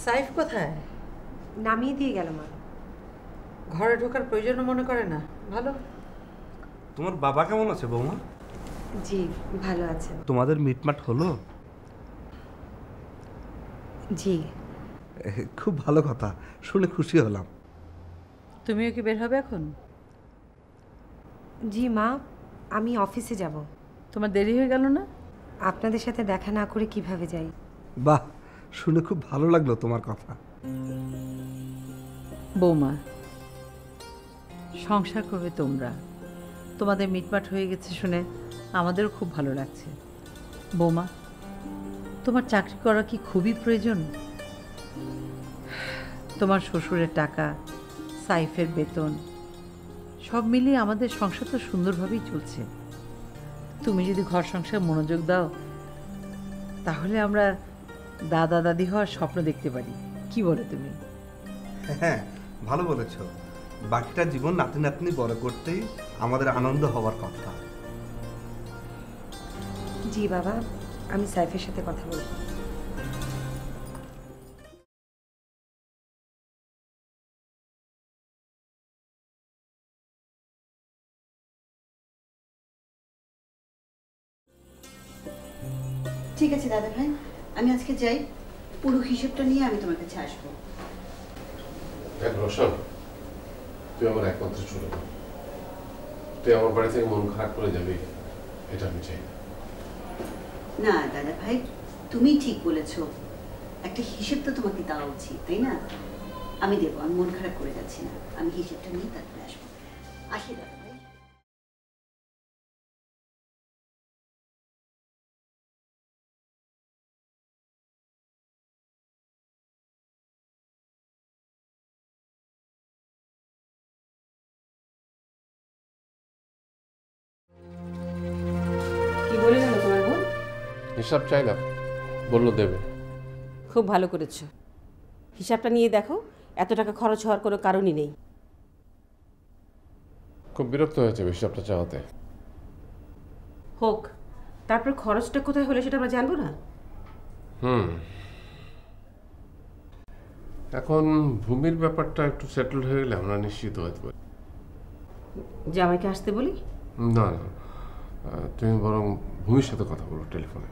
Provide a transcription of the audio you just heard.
সাইফ কোথায়? নামিয়ে দিয়ে গেল মা। ঘরে ঢোকার প্রয়োজনও মনে করে না। ভালো। তোমার বাবা কেমন আছে বৌমা? জি ভালো আছেন। তোমাদের মিটমাট হলো? জি। খুব ভালো কথা, শুনে খুশি হলাম। তুমিও কি বের হবে এখন? জি মা, আমি অফিসে যাব। তোমার দেরি হয়ে গেল না? আপনাদের সাথে দেখা না করে কিভাবে যাই? বাহ, শুনে খুব ভালো লাগলো তোমার কথা। বৌমা, সংসার করবে তোমরা, তোমাদের মিটমাট হয়ে গেছে শুনে আমাদেরও খুব ভালো লাগছে। বৌমা, তোমার চাকরি করা কি খুবই প্রয়োজন? তোমার শ্বশুরের টাকা, সাইফের বেতন, সব মিলিয়ে আমাদের সংসার তো সুন্দরভাবেই চলছে। তুমি যদি ঘর সংসার মনোযোগ দাও তাহলে আমরা দাদা দাদি হওয়ার স্বপ্ন দেখতে পারি। কি বলে তুমি? হ্যাঁ, ভালো বলেছ। বাকিটা জীবন নাতি নাতনি বড় করতেই আমাদের আনন্দ হওয়ার কথা। জি বাবা, আমি সাইফের সাথে কথা বলব। ঠিক আছে দাদা ভাই, আমি আজকে যাই, পুরো হিসেবটা নিয়ে আমি তোমার কাছে আসবো। দেখ রোশন, তুই আমার একমাত্র ছোট বোন। তুই আমার বাড়ি থেকে মন খারাপ করে যাবি, এটা আমি চাই না। না দাদা ভাই, তুমি ঠিক বলেছো, একটা হিসেব তো তোমাকে দেওয়া উচিত, তাই না? আমি দেবো, আমি মন খারাপ করে যাচ্ছি না, আমি হিসেবটা নিয়ে তারপরে আসবো। আসি দাদা ভাই। কি বলে গেল তোমার বোন? হিসাব চাইলাম, বললো দেবে। খুব ভালো করেছো। হিসাবটা নিয়ে দেখো, এত টাকা খরচ হওয়ার কোনো কারণই নেই। খুব বিরক্ত হয়েছে হিসাবটা চাওয়াতে। হোক, তারপর খরচটা কোথায় হলে সেটা আমরা জানবো না? এখন ভূমির ব্যাপারটা একটু সেটেল হয়ে গেলে আমরা নিশ্চিত হতে পারি। জামাইকে আসতে বলি? না না, তুমি বরং ভূমির সাথে কথা বলো টেলিফোনে।